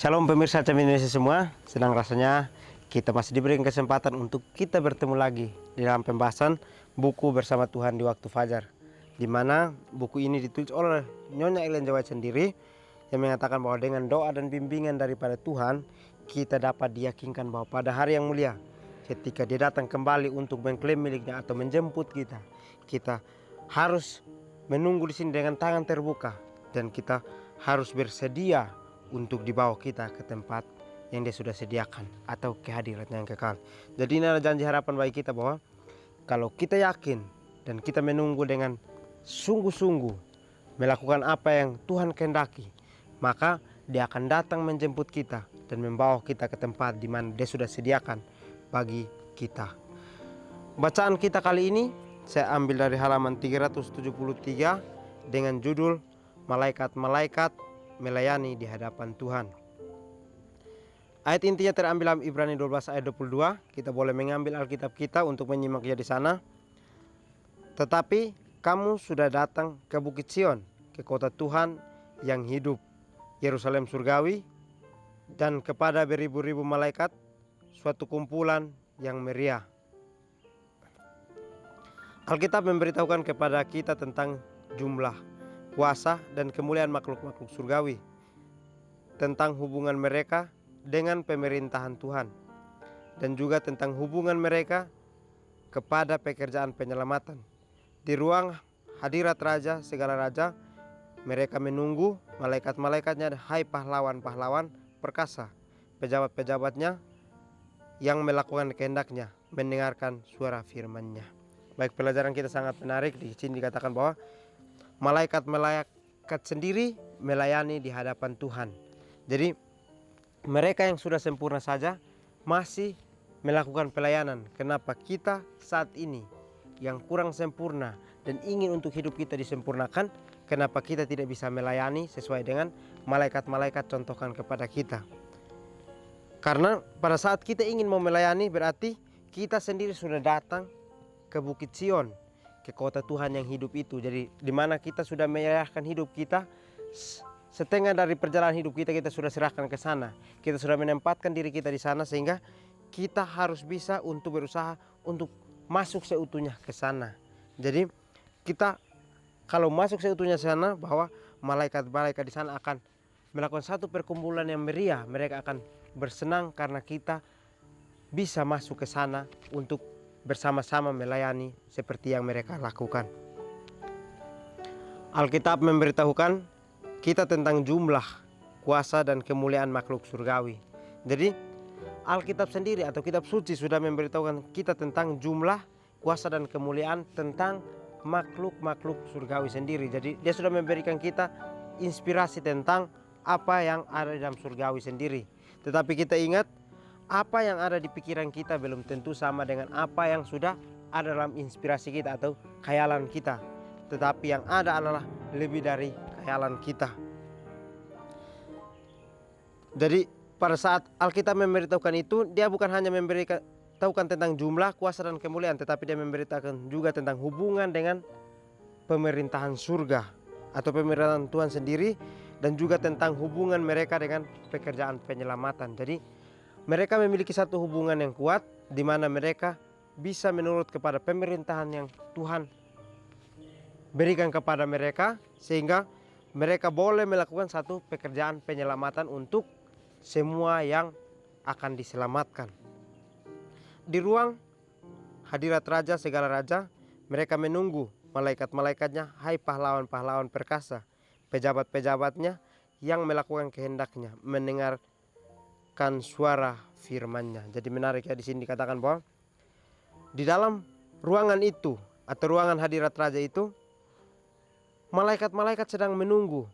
Shalom pemirsa CM Indonesia semua, senang rasanya kita masih diberikan kesempatan untuk kita bertemu lagi di dalam pembahasan buku Bersama Tuhan di Waktu Fajar, di mana buku ini ditulis oleh Nyonya Ellen G. White sendiri yang mengatakan bahwa dengan doa dan bimbingan daripada Tuhan kita dapat diyakinkan bahwa pada hari yang mulia ketika dia datang kembali untuk mengklaim miliknya atau menjemput kita, kita harus menunggu di sini dengan tangan terbuka dan kita harus bersedia untuk dibawa kita ke tempat yang dia sudah sediakan atau kehadirannya yang kekal. Jadi ini adalah janji harapan bagi kita bahwa kalau kita yakin dan kita menunggu dengan sungguh-sungguh melakukan apa yang Tuhan kehendaki, maka dia akan datang menjemput kita dan membawa kita ke tempat di mana dia sudah sediakan bagi kita. Bacaan kita kali ini saya ambil dari halaman 373 dengan judul Malaikat-malaikat melayani di hadapan Tuhan. Ayat intinya terambil dalam Ibrani 12 ayat 22. Kita boleh mengambil Alkitab kita untuk menyimaknya di sana. Tetapi kamu sudah datang ke Bukit Sion, ke kota Tuhan yang hidup, Yerusalem surgawi, dan kepada beribu-ribu malaikat, suatu kumpulan yang meriah. Alkitab memberitahukan kepada kita tentang jumlah, kuasa, dan kemuliaan makhluk-makhluk surgawi, tentang hubungan mereka dengan pemerintahan Tuhan, dan juga tentang hubungan mereka kepada pekerjaan penyelamatan. Di ruang hadirat Raja segala raja, mereka menunggu malaikat-malaikatnya, hai pahlawan-pahlawan perkasa, pejabat-pejabatnya yang melakukan kehendaknya, mendengarkan suara firman-Nya. Baik, pelajaran kita sangat menarik. Di sini dikatakan bahwa malaikat-malaikat sendiri melayani di hadapan Tuhan. Jadi mereka yang sudah sempurna saja masih melakukan pelayanan. Kenapa kita saat ini yang kurang sempurna dan ingin untuk hidup kita disempurnakan, kenapa kita tidak bisa melayani sesuai dengan malaikat-malaikat contohkan kepada kita? Karena pada saat kita ingin mau melayani, berarti kita sendiri sudah datang ke Bukit Sion, ke kota Tuhan yang hidup itu. Jadi di mana kita sudah menyerahkan hidup kita, setengah dari perjalanan hidup kita sudah serahkan ke sana. Kita sudah menempatkan diri kita di sana sehingga kita harus bisa untuk berusaha untuk masuk seutuhnya ke sana. Jadi kita kalau masuk seutuhnya ke sana, bahwa malaikat-malaikat di sana akan melakukan satu perkumpulan yang meriah. Mereka akan bersenang karena kita bisa masuk ke sana untuk bersama-sama melayani seperti yang mereka lakukan. Alkitab memberitahukan kita tentang jumlah, kuasa, dan kemuliaan makhluk surgawi. Jadi Alkitab sendiri atau kitab suci sudah memberitahukan kita tentang jumlah, kuasa, dan kemuliaan tentang makhluk-makhluk surgawi sendiri. Jadi dia sudah memberikan kita inspirasi tentang apa yang ada di dalam surgawi sendiri. Tetapi kita ingat, apa yang ada di pikiran kita belum tentu sama dengan apa yang sudah ada dalam inspirasi kita atau khayalan kita. Tetapi yang ada adalah lebih dari khayalan kita. Jadi pada saat Alkitab memberitahukan itu, dia bukan hanya memberitahukan tentang jumlah, kuasa, dan kemuliaan, tetapi dia memberitahukan juga tentang hubungan dengan pemerintahan surga atau pemerintahan Tuhan sendiri, dan juga tentang hubungan mereka dengan pekerjaan penyelamatan. Jadi mereka memiliki satu hubungan yang kuat di mana mereka bisa menurut kepada pemerintahan yang Tuhan berikan kepada mereka, sehingga mereka boleh melakukan satu pekerjaan penyelamatan untuk semua yang akan diselamatkan. Di ruang hadirat Raja segala raja, mereka menunggu malaikat-malaikatnya, hai pahlawan-pahlawan perkasa, pejabat-pejabatnya yang melakukan kehendaknya, mendengarkan suara firman-Nya. Jadi menarik ya, di sini dikatakan bahwa di dalam ruangan itu atau ruangan hadirat Raja itu, malaikat-malaikat sedang menunggu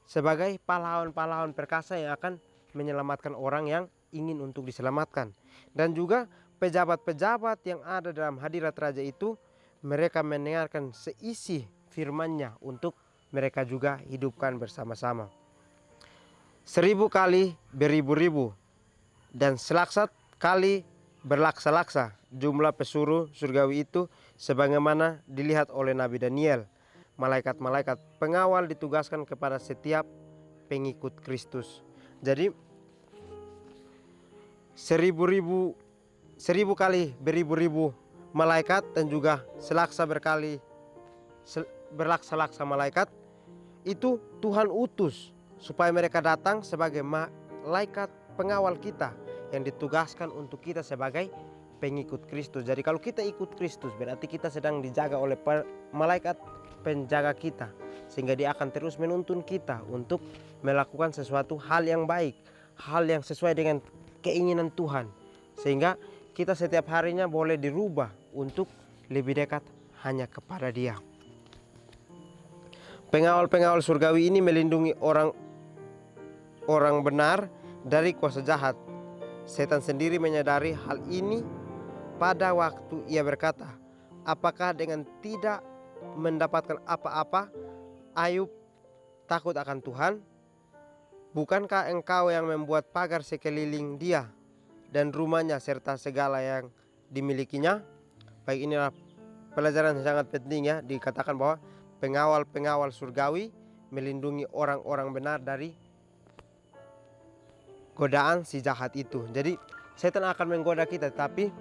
sebagai pahlawan-pahlawan perkasa yang akan menyelamatkan orang yang ingin untuk diselamatkan. Dan juga pejabat-pejabat yang ada dalam hadirat Raja itu, mereka mendengarkan seisi firman-Nya untuk mereka juga hidupkan bersama-sama. 1000 kali beribu-ribu dan selaksat kali berlaksa-laksa jumlah pesuruh surgawi itu, sebagaimana dilihat oleh Nabi Daniel. Malaikat-malaikat pengawal ditugaskan kepada setiap pengikut Kristus. Jadi seribu kali beribu-ribu malaikat dan juga berlaksa-laksa malaikat, itu Tuhan utus supaya mereka datang sebagai malaikat pengawal kita yang ditugaskan untuk kita sebagai pengikut Kristus. Jadi kalau kita ikut Kristus berarti kita sedang dijaga oleh malaikat penjaga kita, sehingga dia akan terus menuntun kita untuk melakukan sesuatu hal yang baik, hal yang sesuai dengan keinginan Tuhan, sehingga kita setiap harinya boleh dirubah untuk lebih dekat hanya kepada Dia. Pengawal-pengawal surgawi ini melindungi orang benar dari kuasa jahat. Setan sendiri menyadari hal ini pada waktu ia berkata, apakah dengan tidak mendapatkan apa-apa Ayub takut akan Tuhan? Bukankah engkau yang membuat pagar sekeliling dia dan rumahnya serta segala yang dimilikinya? Baik, inilah pelajaran yang sangat penting ya. Dikatakan bahwa pengawal-pengawal surgawi melindungi orang-orang benar dari godaan si jahat itu. Jadi setan akan menggoda kita, tapi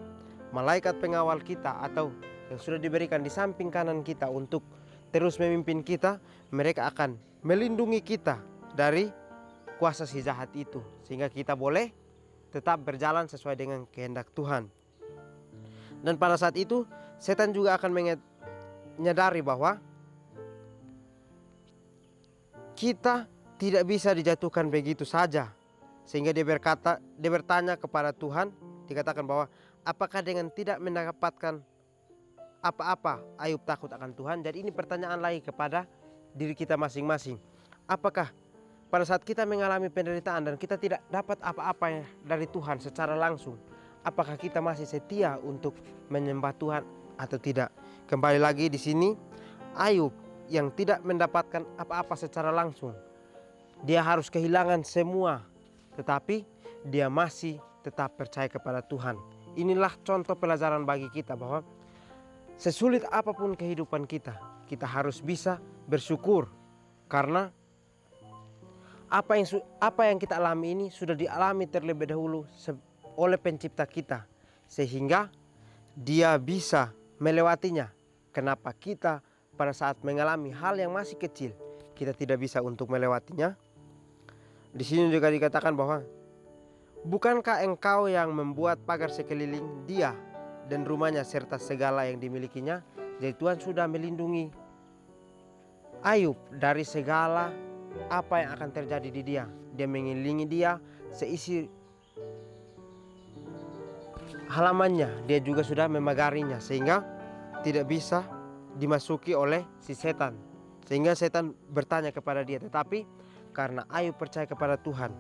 malaikat pengawal kita atau yang sudah diberikan di samping kanan kita untuk terus memimpin kita, mereka akan melindungi kita dari kuasa si jahat itu, sehingga kita boleh tetap berjalan sesuai dengan kehendak Tuhan. Dan pada saat itu setan juga akan menyadari bahwa kita tidak bisa dijatuhkan begitu saja, sehingga dia bertanya kepada Tuhan. Dikatakan bahwa apakah dengan tidak mendapatkan apa-apa Ayub takut akan Tuhan? Jadi ini pertanyaan lagi kepada diri kita masing-masing. Apakah pada saat kita mengalami penderitaan dan kita tidak dapat apa-apa dari Tuhan secara langsung, apakah kita masih setia untuk menyembah Tuhan atau tidak? Kembali lagi di sini, Ayub yang tidak mendapatkan apa-apa secara langsung, dia harus kehilangan semua, tetapi dia masih tetap percaya kepada Tuhan. Inilah contoh pelajaran bagi kita bahwa sesulit apapun kehidupan kita, kita harus bisa bersyukur karena apa yang kita alami ini sudah dialami terlebih dahulu oleh pencipta kita, sehingga dia bisa melewatinya. Kenapa kita pada saat mengalami hal yang masih kecil kita tidak bisa untuk melewatinya? Di sini juga dikatakan bahwa bukankah engkau yang membuat pagar sekeliling dia dan rumahnya serta segala yang dimilikinya? Jadi Tuhan sudah melindungi Ayub dari segala apa yang akan terjadi di dia. Dia mengelilingi dia seisi halamannya. Dia juga sudah memagarinya sehingga tidak bisa dimasuki oleh si setan, sehingga setan bertanya kepada dia. Tetapi karena Ayub percaya kepada Tuhan,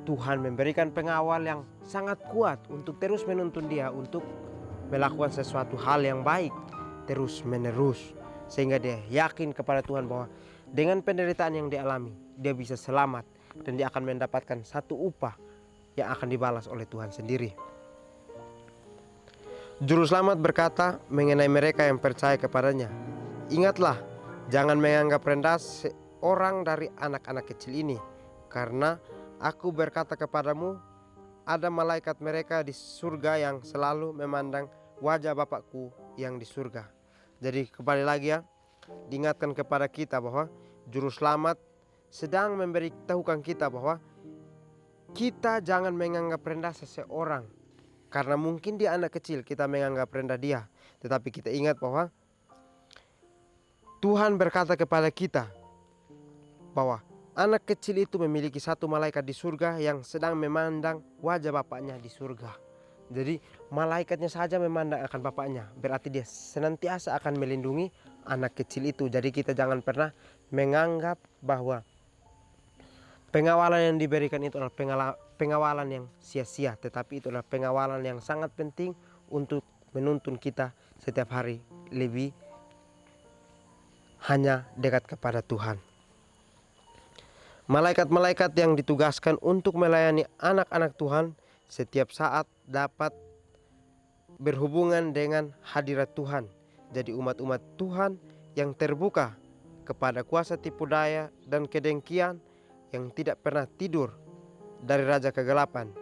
Tuhan memberikan pengawal yang sangat kuat untuk terus menuntun dia untuk melakukan sesuatu hal yang baik terus menerus, sehingga dia yakin kepada Tuhan bahwa dengan penderitaan yang dialami dia bisa selamat dan dia akan mendapatkan satu upah yang akan dibalas oleh Tuhan sendiri. Juru selamat berkata mengenai mereka yang percaya kepadanya, ingatlah, jangan menganggap rendah seorang dari anak-anak kecil ini, karena aku berkata kepadamu, ada malaikat mereka di surga yang selalu memandang wajah Bapakku yang di surga. Jadi kembali lagi ya, diingatkan kepada kita bahwa Juru Selamat sedang memberitahukan kita bahwa kita jangan menganggap rendah seseorang. Karena mungkin dia anak kecil, kita menganggap rendah dia. Tetapi kita ingat bahwa Tuhan berkata kepada kita bahwa anak kecil itu memiliki satu malaikat di surga yang sedang memandang wajah Bapaknya di surga. Jadi malaikatnya saja memandang akan Bapaknya, berarti dia senantiasa akan melindungi anak kecil itu. Jadi kita jangan pernah menganggap bahwa pengawalan yang diberikan itu adalah pengawalan yang sia-sia, tetapi itu adalah pengawalan yang sangat penting untuk menuntun kita setiap hari lebih hanya dekat kepada Tuhan. Malaikat-malaikat yang ditugaskan untuk melayani anak-anak Tuhan setiap saat dapat berhubungan dengan hadirat Tuhan. Jadi umat-umat Tuhan yang terbuka kepada kuasa tipu daya dan kedengkian, yang tidak pernah tidur dari raja kegelapan,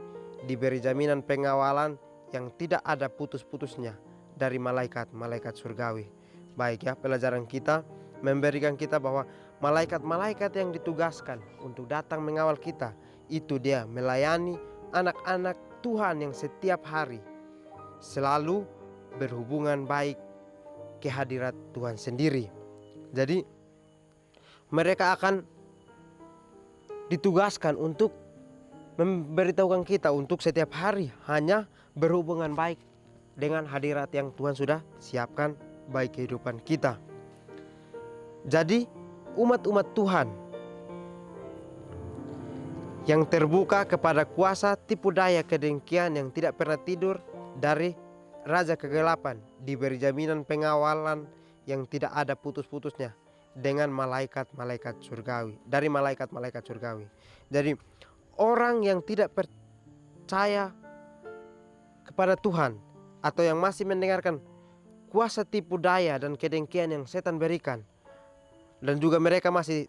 diberi jaminan pengawalan yang tidak ada putus-putusnya dari malaikat-malaikat surgawi. Baik ya, pelajaran kita memberikan kita bahwa malaikat-malaikat yang ditugaskan untuk datang mengawal kita, itu dia melayani anak-anak Tuhan yang setiap hari selalu berhubungan baik ke hadirat Tuhan sendiri. Jadi mereka akan ditugaskan untuk memberitahukan kita untuk setiap hari hanya berhubungan baik dengan hadirat yang Tuhan sudah siapkan baik kehidupan kita. Jadi umat-umat Tuhan yang terbuka kepada kuasa tipu daya kedengkian yang tidak pernah tidur dari raja kegelapan diberi jaminan pengawalan yang tidak ada putus-putusnya dengan malaikat-malaikat surgawi, dari malaikat-malaikat surgawi. Jadi orang yang tidak percaya kepada Tuhan atau yang masih mendengarkan kuasa tipu daya dan kedengkian yang setan berikan, dan juga mereka masih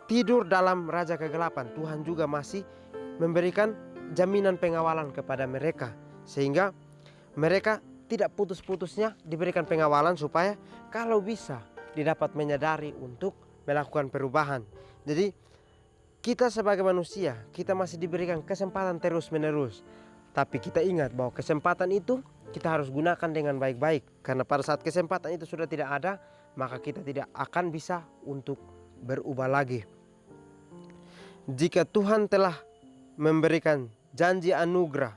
tidur dalam raja kegelapan, Tuhan juga masih memberikan jaminan pengawalan kepada mereka, sehingga mereka tidak putus-putusnya diberikan pengawalan supaya kalau bisa didapat menyadari untuk melakukan perubahan. Jadi kita sebagai manusia, kita masih diberikan kesempatan terus-menerus. Tapi kita ingat bahwa kesempatan itu kita harus gunakan dengan baik-baik. Karena pada saat kesempatan itu sudah tidak ada, maka kita tidak akan bisa untuk berubah lagi. Jika Tuhan telah memberikan janji anugerah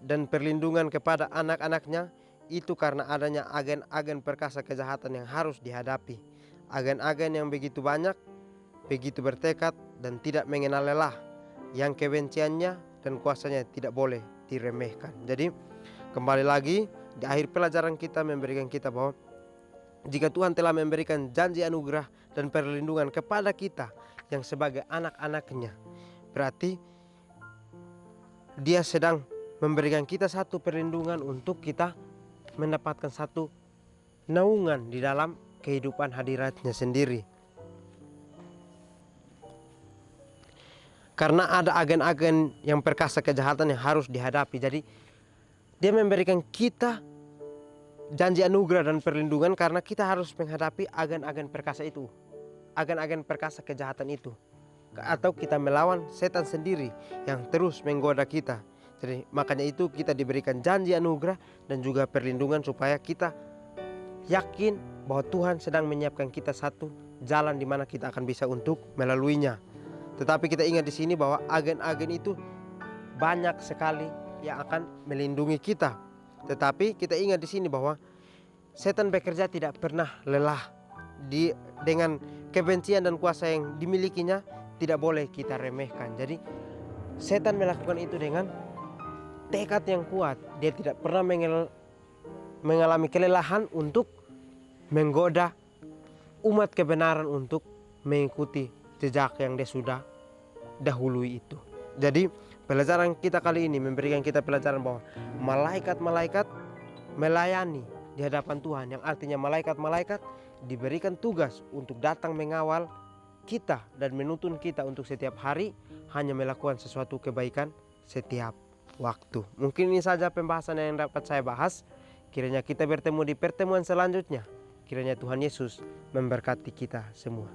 dan perlindungan kepada anak-anaknya, itu karena adanya agen-agen perkasa kejahatan yang harus dihadapi. Agen-agen yang begitu banyak, begitu bertekad dan tidak mengenal lelah, yang kebenciannya dan kuasanya tidak boleh diremehkan. Jadi kembali lagi di akhir pelajaran kita memberikan kita bahwa jika Tuhan telah memberikan janji anugerah dan perlindungan kepada kita yang sebagai anak-anaknya, berarti Dia sedang memberikan kita satu perlindungan untuk kita mendapatkan satu naungan di dalam kehidupan hadiratnya sendiri. Karena ada agen-agen yang perkasa kejahatan yang harus dihadapi. Jadi Dia memberikan kita janji anugerah dan perlindungan karena kita harus menghadapi agen-agen perkasa itu, agen-agen perkasa kejahatan itu, atau kita melawan setan sendiri yang terus menggoda kita. Jadi makanya itu kita diberikan janji anugerah dan juga perlindungan supaya kita yakin bahwa Tuhan sedang menyiapkan kita satu jalan di mana kita akan bisa untuk melaluinya. Tetapi kita ingat di sini bahwa agen-agen itu banyak sekali yang akan melindungi kita. Tetapi kita ingat di sini bahwa setan bekerja tidak pernah lelah. Dengan kebencian dan kuasa yang dimilikinya tidak boleh kita remehkan. Jadi setan melakukan itu dengan tekad yang kuat. Dia tidak pernah mengalami kelelahan untuk menggoda umat kebenaran untuk mengikuti jejak yang dia sudah dahului itu. Jadi pelajaran kita kali ini memberikan kita pelajaran bahwa malaikat-malaikat melayani di hadapan Tuhan, yang artinya malaikat-malaikat diberikan tugas untuk datang mengawal kita dan menuntun kita untuk setiap hari hanya melakukan sesuatu kebaikan setiap waktu. Mungkin ini saja pembahasan yang dapat saya bahas. Kiranya kita bertemu di pertemuan selanjutnya. Kiranya Tuhan Yesus memberkati kita semua.